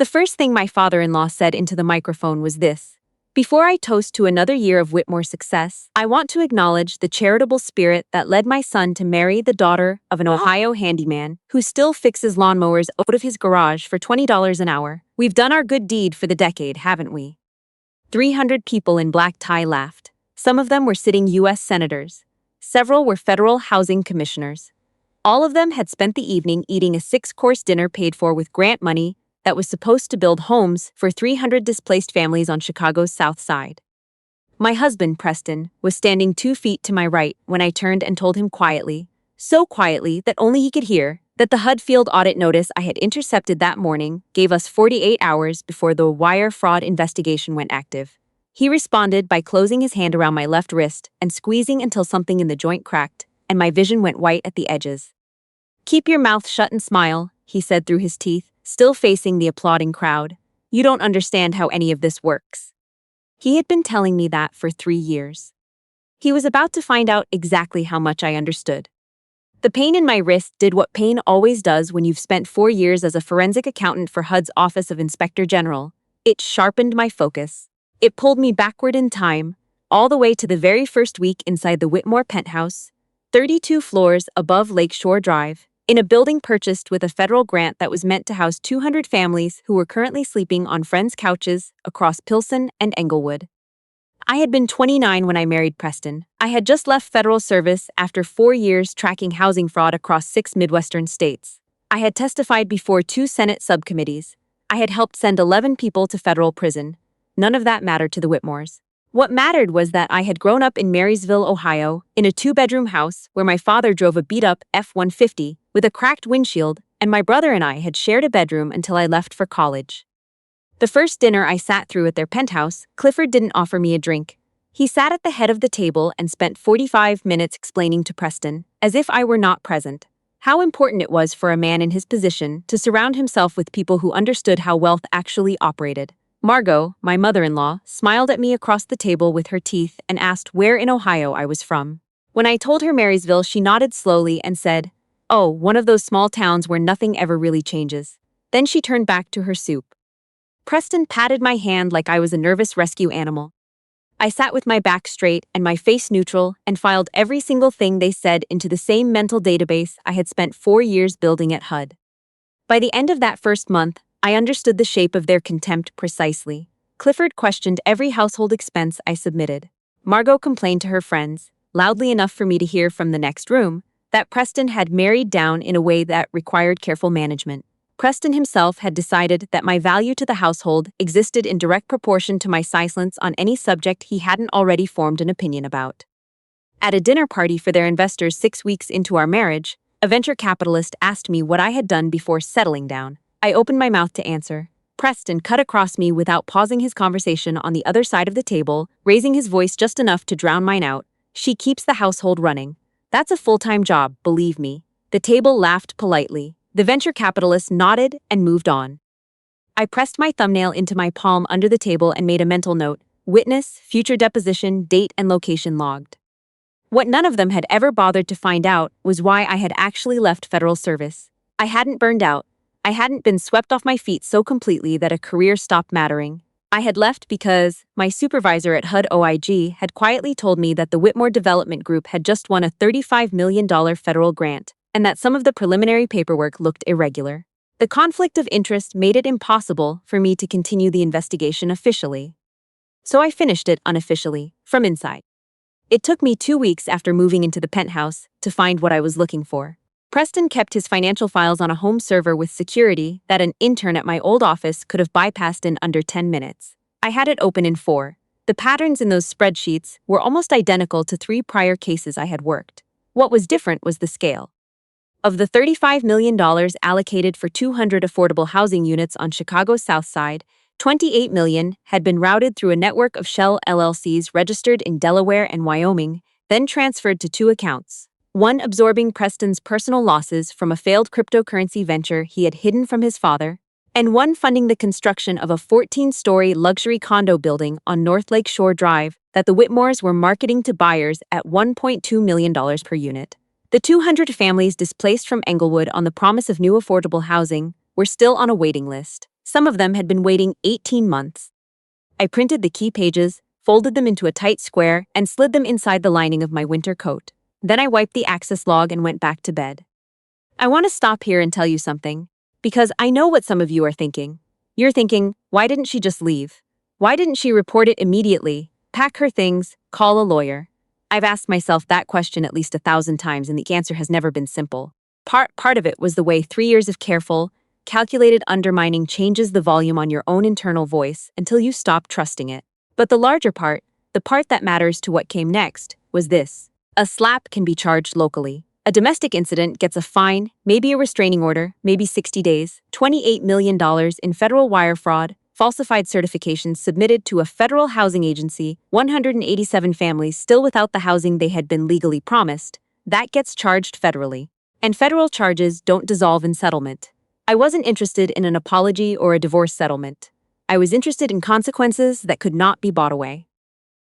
The first thing my father-in-law said into the microphone was this: "Before I toast to another year of Whitmore success, I want to acknowledge the charitable spirit that led my son to marry the daughter of an Ohio handyman who still fixes lawnmowers out of his garage for $20 an hour. We've done our good deed for the decade, haven't we?" 300 people in black tie laughed. Some of them were sitting U.S. senators. Several were federal housing commissioners. All of them had spent the evening eating a 6-course dinner paid for with grant money that was supposed to build homes for 300 displaced families on Chicago's South Side. My husband, Preston, was standing 2 feet to my right when I turned and told him quietly, so quietly that only he could hear, that the HUD field audit notice I had intercepted that morning gave us 48 hours before the wire fraud investigation went active. He responded by closing his hand around my left wrist and squeezing until something in the joint cracked, and my vision went white at the edges. "Keep your mouth shut and smile," he said through his teeth, still facing the applauding crowd. "You don't understand how any of this works." He had been telling me that for 3 years. He was about to find out exactly how much I understood. The pain in my wrist did what pain always does when you've spent 4 years as a forensic accountant for HUD's Office of Inspector General. It sharpened my focus. It pulled me backward in time, all the way to the very first week inside the Whitmore penthouse, 32 floors above Lakeshore Drive, in a building purchased with a federal grant that was meant to house 200 families who were currently sleeping on friends' couches across Pilsen and Englewood. I had been 29 when I married Preston. I had just left federal service after 4 years tracking housing fraud across 6 Midwestern states. I had testified before 2 Senate subcommittees. I had helped send 11 people to federal prison. None of that mattered to the Whitmores. What mattered was that I had grown up in Marysville, Ohio, in a 2-bedroom house where my father drove a beat-up F-150 with a cracked windshield, and my brother and I had shared a bedroom until I left for college. The first dinner I sat through at their penthouse, Clifford didn't offer me a drink. He sat at the head of the table and spent 45 minutes explaining to Preston, as if I were not present, how important it was for a man in his position to surround himself with people who understood how wealth actually operated. Margot, my mother-in-law, smiled at me across the table with her teeth and asked where in Ohio I was from. When I told her Marysville, she nodded slowly and said, "Oh, one of those small towns where nothing ever really changes." Then she turned back to her soup. Preston patted my hand like I was a nervous rescue animal. I sat with my back straight and my face neutral and filed every single thing they said into the same mental database I had spent 4 years building at HUD. By the end of that first month, I understood the shape of their contempt precisely. Clifford questioned every household expense I submitted. Margot complained to her friends, loudly enough for me to hear from the next room, that Preston had married down in a way that required careful management. Preston himself had decided that my value to the household existed in direct proportion to my silence on any subject he hadn't already formed an opinion about. At a dinner party for their investors 6 weeks into our marriage, a venture capitalist asked me what I had done before settling down. I opened my mouth to answer. Preston cut across me without pausing his conversation on the other side of the table, raising his voice just enough to drown mine out. "She keeps the household running. That's a full-time job, believe me." The table laughed politely. The venture capitalist nodded and moved on. I pressed my thumbnail into my palm under the table and made a mental note: witness, future deposition, date and location logged. What none of them had ever bothered to find out was why I had actually left federal service. I hadn't burned out. I hadn't been swept off my feet so completely that a career stopped mattering. I had left because my supervisor at HUD OIG had quietly told me that the Whitmore Development Group had just won a $35 million federal grant, and that some of the preliminary paperwork looked irregular. The conflict of interest made it impossible for me to continue the investigation officially. So I finished it unofficially, from inside. It took me 2 weeks after moving into the penthouse to find what I was looking for. Preston kept his financial files on a home server with security that an intern at my old office could have bypassed in under 10 minutes. I had it open in 4. The patterns in those spreadsheets were almost identical to 3 prior cases I had worked. What was different was the scale. Of the $35 million allocated for 200 affordable housing units on Chicago's South Side, $28 million had been routed through a network of shell LLCs registered in Delaware and Wyoming, then transferred to 2 accounts. One absorbing Preston's personal losses from a failed cryptocurrency venture he had hidden from his father, and one funding the construction of a 14-story luxury condo building on North Lakeshore Drive that the Whitmores were marketing to buyers at $1.2 million per unit. The 200 families displaced from Englewood on the promise of new affordable housing were still on a waiting list. Some of them had been waiting 18 months. I printed the key pages, folded them into a tight square, and slid them inside the lining of my winter coat. Then I wiped the access log and went back to bed. I want to stop here and tell you something, because I know what some of you are thinking. You're thinking, why didn't she just leave? Why didn't she report it immediately, pack her things, call a lawyer? I've asked myself that question at least 1,000 times, and the answer has never been simple. Part of it was the way 3 years of careful, calculated undermining changes the volume on your own internal voice until you stop trusting it. But the larger part, the part that matters to what came next, was this. A slap can be charged locally. A domestic incident gets a fine, maybe a restraining order, maybe 60 days, $28 million in federal wire fraud, falsified certifications submitted to a federal housing agency, 187 families still without the housing they had been legally promised. That gets charged federally. And federal charges don't dissolve in settlement. I wasn't interested in an apology or a divorce settlement. I was interested in consequences that could not be bought away.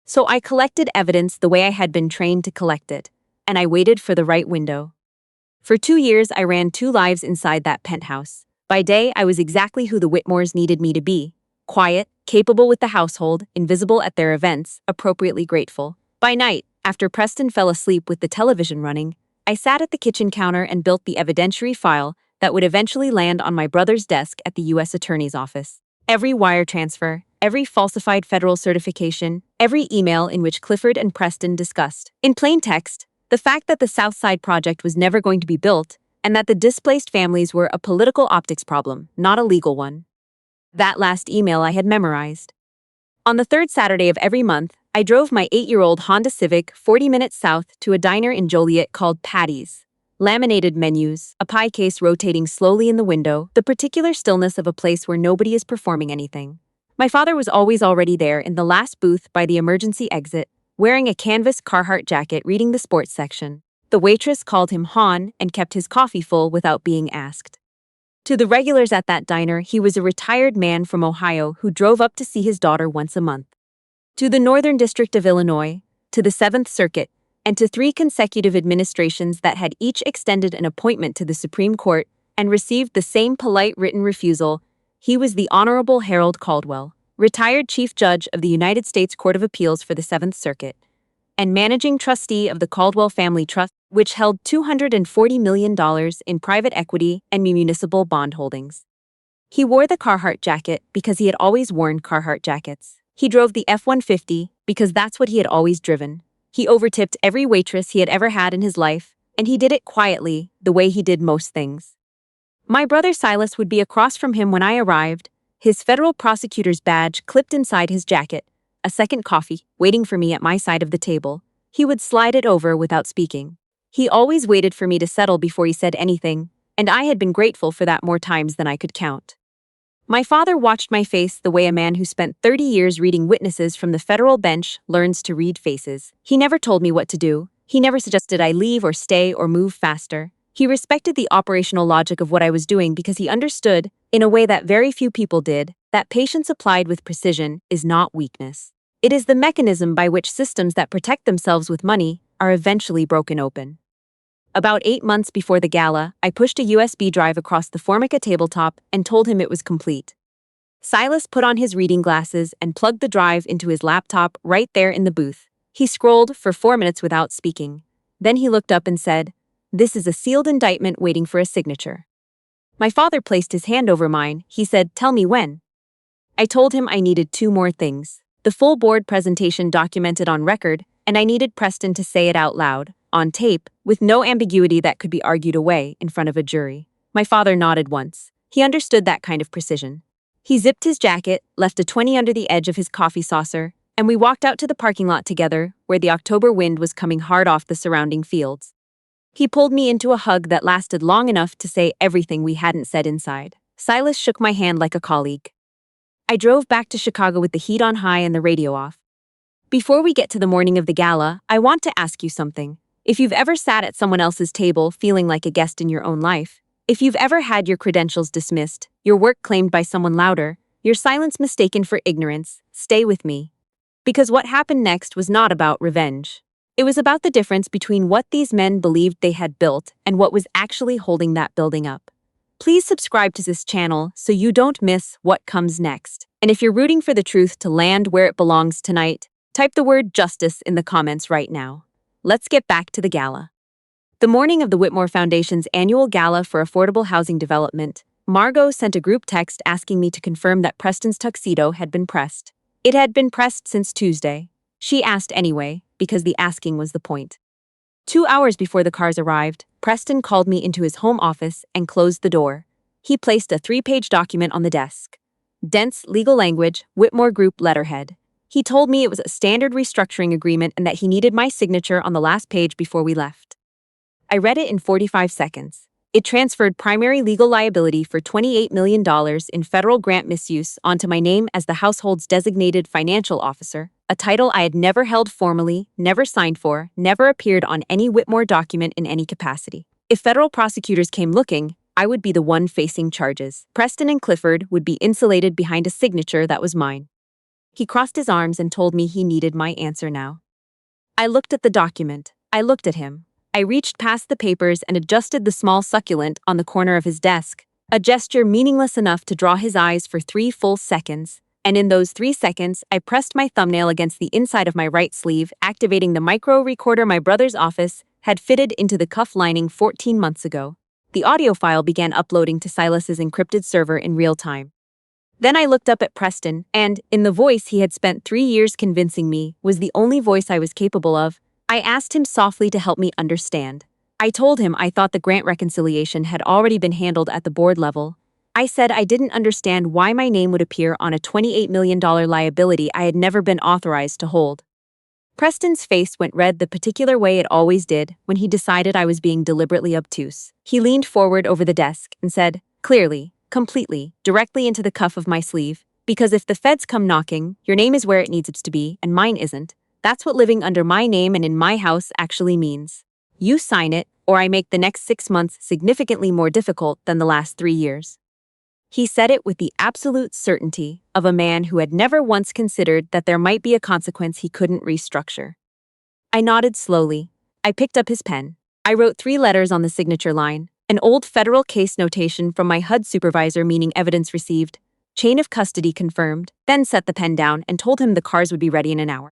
So I collected evidence the way I had been trained to collect it, and I waited for the right window. For 2 years, I ran 2 lives inside that penthouse. By day, I was exactly who the Whitmores needed me to be. Quiet, capable with the household, invisible at their events, appropriately grateful. By night, after Preston fell asleep with the television running, I sat at the kitchen counter and built the evidentiary file that would eventually land on my brother's desk at the U.S. Attorney's Office. Every wire transfer, every falsified federal certification, every email in which Clifford and Preston discussed, in plain text, the fact that the South Side project was never going to be built, and that the displaced families were a political optics problem, not a legal one. That last email I had memorized. On the 3rd Saturday of every month, I drove my 8-year-old Honda Civic 40 minutes south to a diner in Joliet called Patty's. Laminated menus, a pie case rotating slowly in the window, the particular stillness of a place where nobody is performing anything. My father was always already there in the last booth by the emergency exit, wearing a canvas Carhartt jacket reading the sports section. The waitress called him Hon and kept his coffee full without being asked. To the regulars at that diner, he was a retired man from Ohio who drove up to see his daughter once a month. To the Northern District of Illinois, to the 7th Circuit, and to 3 consecutive administrations that had each extended an appointment to the Supreme Court and received the same polite written refusal, he was the Honorable Harold Caldwell, retired Chief Judge of the United States Court of Appeals for the 7th Circuit, and managing trustee of the Caldwell Family Trust, which held $240 million in private equity and municipal bond holdings. He wore the Carhartt jacket because he had always worn Carhartt jackets. He drove the F-150 because that's what he had always driven. He overtipped every waitress he had ever had in his life, and he did it quietly, the way he did most things. My brother Silas would be across from him when I arrived, his federal prosecutor's badge clipped inside his jacket, a second coffee waiting for me at my side of the table. He would slide it over without speaking. He always waited for me to settle before he said anything, and I had been grateful for that more times than I could count. My father watched my face the way a man who spent 30 years reading witnesses from the federal bench learns to read faces. He never told me what to do. He never suggested I leave or stay or move faster. He respected the operational logic of what I was doing because he understood, in a way that very few people did, that patience applied with precision is not weakness. It is the mechanism by which systems that protect themselves with money are eventually broken open. About 8 months before the gala, I pushed a USB drive across the Formica tabletop and told him it was complete. Silas put on his reading glasses and plugged the drive into his laptop right there in the booth. He scrolled for 4 minutes without speaking. Then he looked up and said, "This is a sealed indictment waiting for a signature." My father placed his hand over mine. He said, "Tell me when." I told him I needed 2 more things. The full board presentation documented on record, and I needed Preston to say it out loud, on tape, with no ambiguity that could be argued away in front of a jury. My father nodded once. He understood that kind of precision. He zipped his jacket, left a 20 under the edge of his coffee saucer, and we walked out to the parking lot together, where the October wind was coming hard off the surrounding fields. He pulled me into a hug that lasted long enough to say everything we hadn't said inside. Silas shook my hand like a colleague. I drove back to Chicago with the heat on high and the radio off. Before we get to the morning of the gala, I want to ask you something. If you've ever sat at someone else's table feeling like a guest in your own life, if you've ever had your credentials dismissed, your work claimed by someone louder, your silence mistaken for ignorance, stay with me. Because what happened next was not about revenge. It was about the difference between what these men believed they had built and what was actually holding that building up. Please subscribe to this channel so you don't miss what comes next. And if you're rooting for the truth to land where it belongs tonight, type the word justice in the comments right now. Let's get back to the gala. The morning of the Whitmore Foundation's annual gala for affordable housing development, Margot sent a group text asking me to confirm that Preston's tuxedo had been pressed. It had been pressed since Tuesday. She asked anyway, because the asking was the point. 2 hours before the cars arrived, Preston called me into his home office and closed the door. He placed a 3-page document on the desk. Dense legal language, Whitmore Group letterhead. He told me it was a standard restructuring agreement and that he needed my signature on the last page before we left. I read it in 45 seconds. It transferred primary legal liability for $28 million in federal grant misuse onto my name as the household's designated financial officer, a title I had never held formally, never signed for, never appeared on any Whitmore document in any capacity. If federal prosecutors came looking, I would be the one facing charges. Preston and Clifford would be insulated behind a signature that was mine. He crossed his arms and told me he needed my answer now. I looked at the document. I looked at him. I reached past the papers and adjusted the small succulent on the corner of his desk, a gesture meaningless enough to draw his eyes for 3 full seconds. And in those 3 seconds, I pressed my thumbnail against the inside of my right sleeve, activating the micro recorder my brother's office had fitted into the cuff lining 14 months ago. The audio file began uploading to Silas's encrypted server in real time. Then I looked up at Preston, and, in the voice he had spent 3 years convincing me was the only voice I was capable of, I asked him softly to help me understand. I told him I thought the grant reconciliation had already been handled at the board level. I said I didn't understand why my name would appear on a $28 million liability I had never been authorized to hold. Preston's face went red the particular way it always did when he decided I was being deliberately obtuse. He leaned forward over the desk and said, clearly, completely, directly into the cuff of my sleeve, because if the feds come knocking, your name is where it needs to be and mine isn't. That's what living under my name and in my house actually means. You sign it, or I make the next 6 months significantly more difficult than the last 3 years. He said it with the absolute certainty of a man who had never once considered that there might be a consequence he couldn't restructure. I nodded slowly. I picked up his pen. I wrote 3 letters on the signature line, an old federal case notation from my HUD supervisor meaning evidence received, chain of custody confirmed, then set the pen down and told him the cars would be ready in an hour.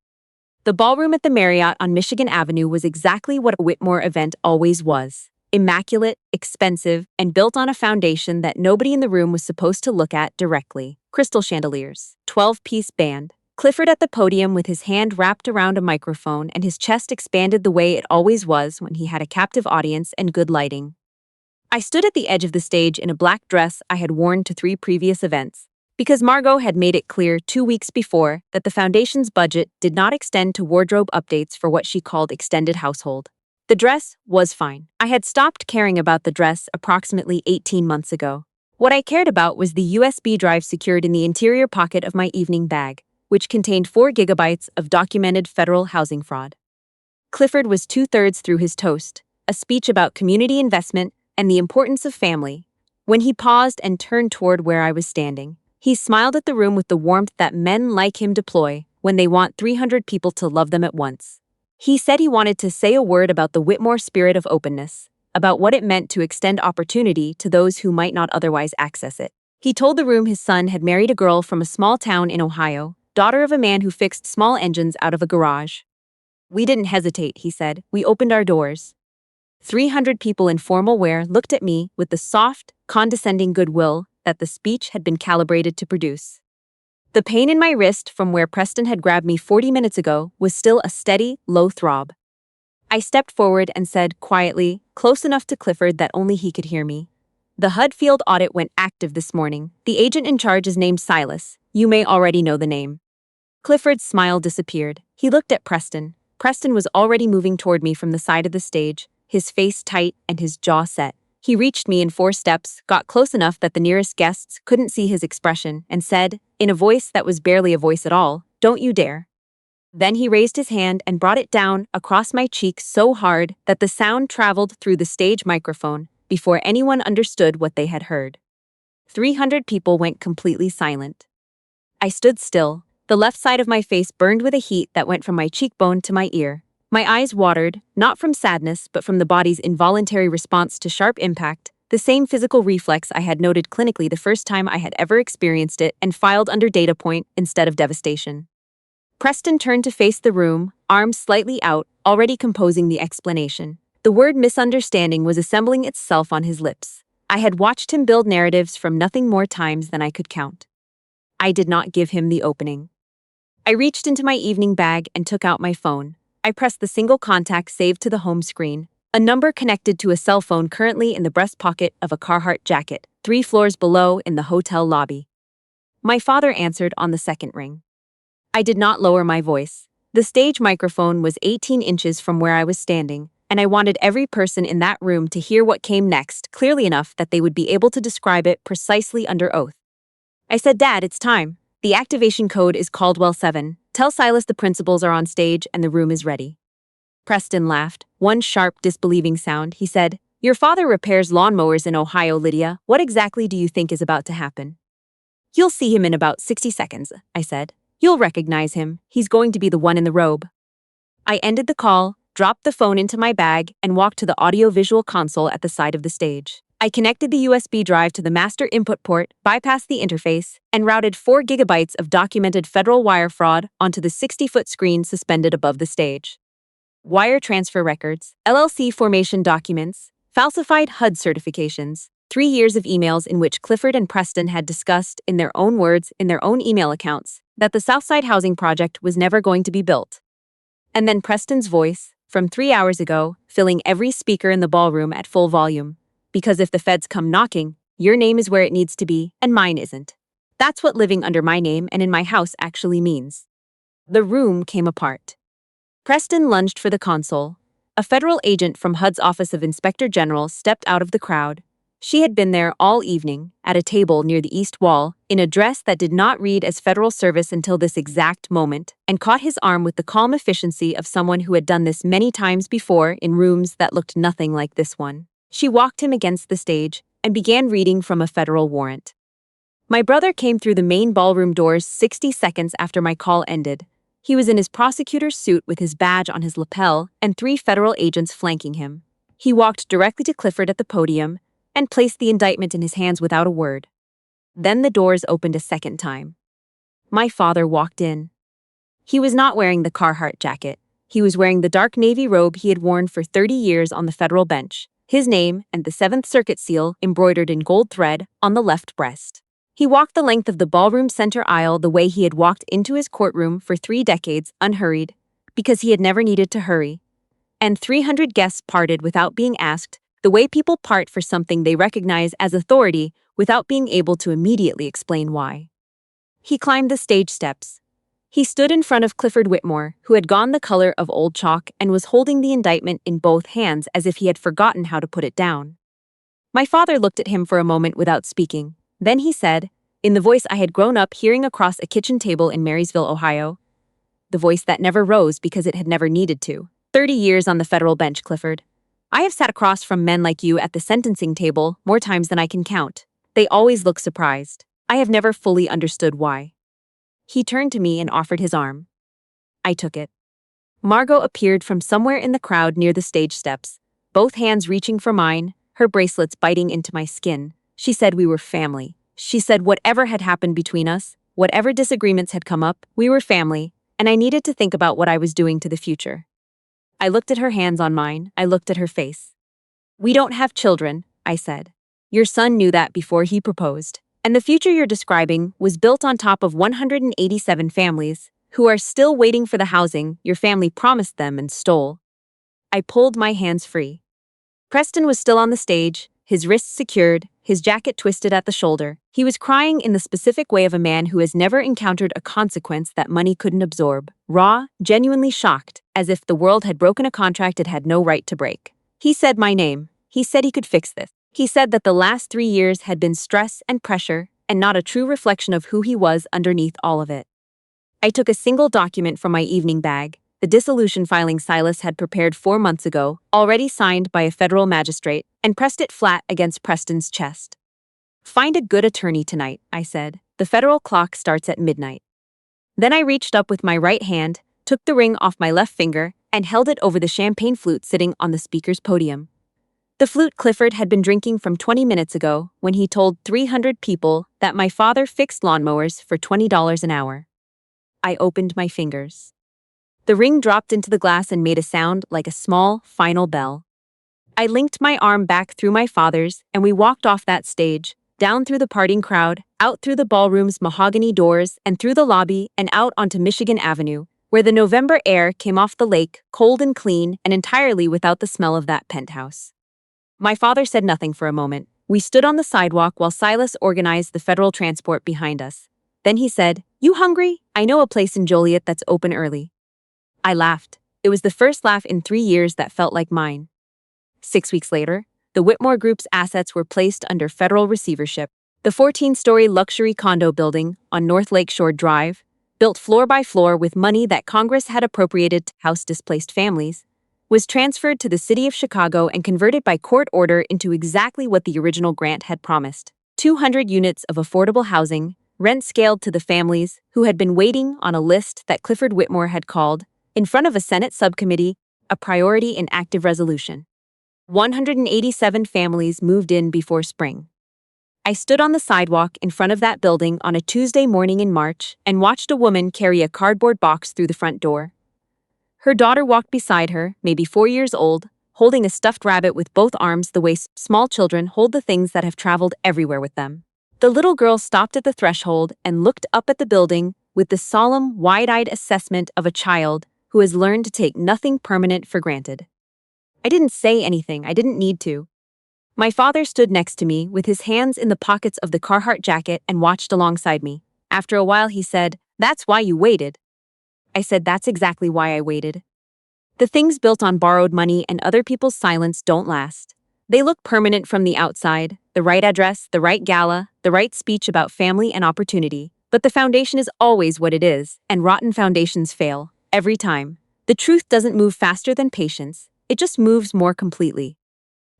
The ballroom at the Marriott on Michigan Avenue was exactly what a Whitmore event always was. Immaculate, expensive, and built on a foundation that nobody in the room was supposed to look at directly. Crystal chandeliers, 12-piece band. Clifford at the podium with his hand wrapped around a microphone and his chest expanded the way it always was when he had a captive audience and good lighting. I stood at the edge of the stage in a black dress I had worn to 3 previous events, because Margot had made it clear 2 weeks before that the foundation's budget did not extend to wardrobe updates for what she called extended household. The dress was fine. I had stopped caring about the dress approximately 18 months ago. What I cared about was the USB drive secured in the interior pocket of my evening bag, which contained 4 gigabytes of documented federal housing fraud. Clifford was 2/3 through his toast, a speech about community investment and the importance of family, when he paused and turned toward where I was standing. He smiled at the room with the warmth that men like him deploy when they want 300 people to love them at once. He said he wanted to say a word about the Whitmore spirit of openness, about what it meant to extend opportunity to those who might not otherwise access it. He told the room his son had married a girl from a small town in Ohio, daughter of a man who fixed small engines out of a garage. We didn't hesitate, he said. We opened our doors. 300 people in formal wear looked at me with the soft, condescending goodwill that the speech had been calibrated to produce. The pain in my wrist from where Preston had grabbed me 40 minutes ago was still a steady, low throb. I stepped forward and said quietly, close enough to Clifford that only he could hear me, "The HUD field audit went active this morning. The agent in charge is named Silas. You may already know the name." Clifford's smile disappeared. He looked at Preston. Preston was already moving toward me from the side of the stage, his face tight and his jaw set. He reached me in 4 steps, got close enough that the nearest guests couldn't see his expression, and said, in a voice that was barely a voice at all, "Don't you dare." Then he raised his hand and brought it down across my cheek so hard that the sound traveled through the stage microphone before anyone understood what they had heard. 300 people went completely silent. I stood still. The left side of my face burned with a heat that went from my cheekbone to my ear. My eyes watered, not from sadness but from the body's involuntary response to sharp impact the same physical reflex I had noted clinically the first time I had ever experienced it and filed under data point instead of devastation. Preston turned to face the room, arms slightly out, already composing the explanation. The word misunderstanding was assembling itself on his lips. I had watched him build narratives from nothing more times than I could count. I did not give him the opening. I reached into my evening bag and took out my phone. I pressed the single contact saved to the home screen, a number connected to a cell phone currently in the breast pocket of a Carhartt jacket, 3 floors below in the hotel lobby. My father answered on the second ring. I did not lower my voice. The stage microphone was 18 inches from where I was standing, and I wanted every person in that room to hear what came next clearly enough that they would be able to describe it precisely under oath. I said, "Dad, it's time. The activation code is Caldwell 7. Tell Silas the principals are on stage and the room is ready." Preston laughed, one sharp, disbelieving sound. He said, "Your father repairs lawnmowers in Ohio, Lydia. What exactly do you think is about to happen?" "You'll see him in about 60 seconds, I said. "You'll recognize him. He's going to be the one in the robe." I ended the call, dropped the phone into my bag, and walked to the audio-visual console at the side of the stage. I connected the USB drive to the master input port, bypassed the interface, and routed 4 gigabytes of documented federal wire fraud onto the 60-foot screen suspended above the stage. Wire transfer records, LLC formation documents, falsified HUD certifications, 3 years of emails in which Clifford and Preston had discussed, in their own words, in their own email accounts, that the Southside housing project was never going to be built. And then Preston's voice, from 3 hours ago, filling every speaker in the ballroom at full volume. "Because if the feds come knocking, your name is where it needs to be, and mine isn't. That's what living under my name and in my house actually means." The room came apart. Preston lunged for the console. A federal agent from HUD's Office of Inspector General stepped out of the crowd. She had been there all evening, at a table near the east wall, in a dress that did not read as federal service until this exact moment, and caught his arm with the calm efficiency of someone who had done this many times before in rooms that looked nothing like this one. She walked him against the stage and began reading from a federal warrant. My brother came through the main ballroom doors 60 seconds after my call ended. He was in his prosecutor's suit with his badge on his lapel and 3 federal agents flanking him. He walked directly to Clifford at the podium and placed the indictment in his hands without a word. Then the doors opened a second time. My father walked in. He was not wearing the Carhartt jacket. He was wearing the dark navy robe he had worn for 30 years on the federal bench, his name and the 7th Circuit seal embroidered in gold thread on the left breast. He walked the length of the ballroom center aisle the way he had walked into his courtroom for 3 decades, unhurried, because he had never needed to hurry. And 300 guests parted without being asked, the way people part for something they recognize as authority without being able to immediately explain why. He climbed the stage steps. He stood in front of Clifford Whitmore, who had gone the color of old chalk and was holding the indictment in both hands as if he had forgotten how to put it down. My father looked at him for a moment without speaking. Then he said, in the voice I had grown up hearing across a kitchen table in Marysville, Ohio, the voice that never rose because it had never needed to. 30 years on the federal bench, Clifford. I have sat across from men like you at the sentencing table more times than I can count. They always look surprised. I have never fully understood why. He turned to me and offered his arm. I took it. Margot appeared from somewhere in the crowd near the stage steps, both hands reaching for mine, her bracelets biting into my skin. She said we were family. She said whatever had happened between us, whatever disagreements had come up, we were family, and I needed to think about what I was doing to the future. I looked at her hands on mine. I looked at her face. "We don't have children," I said. "Your son knew that before he proposed. And the future you're describing was built on top of 187 families who are still waiting for the housing your family promised them and stole." I pulled my hands free. Preston was still on the stage, his wrists secured, his jacket twisted at the shoulder. He was crying in the specific way of a man who has never encountered a consequence that money couldn't absorb, raw, genuinely shocked, as if the world had broken a contract it had no right to break. He said my name. He said he could fix this. He said that the last 3 years had been stress and pressure, and not a true reflection of who he was underneath all of it. I took a single document from my evening bag, the dissolution filing Silas had prepared 4 months ago, already signed by a federal magistrate, and pressed it flat against Preston's chest. "Find a good attorney tonight," I said. "The federal clock starts at midnight." Then I reached up with my right hand, took the ring off my left finger, and held it over the champagne flute sitting on the speaker's podium. The flute Clifford had been drinking from 20 minutes ago when he told 300 people that my father fixed lawnmowers for $20 an hour. I opened my fingers. The ring dropped into the glass and made a sound like a small, final bell. I linked my arm back through my father's, and we walked off that stage, down through the partying crowd, out through the ballroom's mahogany doors, and through the lobby and out onto Michigan Avenue, where the November air came off the lake, cold and clean and entirely without the smell of that penthouse. My father said nothing for a moment. We stood on the sidewalk while Silas organized the federal transport behind us. Then he said, "You hungry? I know a place in Joliet that's open early." I laughed. It was the first laugh in 3 years that felt like mine. 6 weeks later, the Whitmore Group's assets were placed under federal receivership. The 14-story luxury condo building on North Lakeshore Drive, built floor by floor with money that Congress had appropriated to house displaced families, was transferred to the city of Chicago and converted by court order into exactly what the original grant had promised: 200 units of affordable housing, rent scaled to the families who had been waiting on a list that Clifford Whitmore had called, in front of a Senate subcommittee, a priority in active resolution. 187 families moved in before spring. I stood on the sidewalk in front of that building on a Tuesday morning in March and watched a woman carry a cardboard box through the front door. Her daughter walked beside her, maybe 4 years old, holding a stuffed rabbit with both arms the way small children hold the things that have traveled everywhere with them. The little girl stopped at the threshold and looked up at the building with the solemn, wide-eyed assessment of a child who has learned to take nothing permanent for granted. I didn't say anything. I didn't need to. My father stood next to me with his hands in the pockets of the Carhartt jacket and watched alongside me. After a while he said, "That's why you waited." I said, "That's exactly why I waited." The things built on borrowed money and other people's silence don't last. They look permanent from the outside: the right address, the right gala, the right speech about family and opportunity. But the foundation is always what it is, and rotten foundations fail, every time. The truth doesn't move faster than patience, it just moves more completely.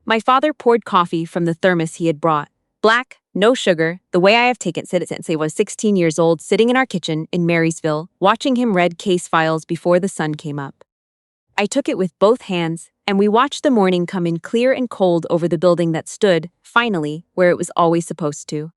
My father poured coffee from the thermos he had brought. Black, no sugar, the way I have taken it since I was 16 years old, sitting in our kitchen in Marysville, watching him read case files before the sun came up. I took it with both hands, and we watched the morning come in clear and cold over the building that stood, finally, where it was always supposed to.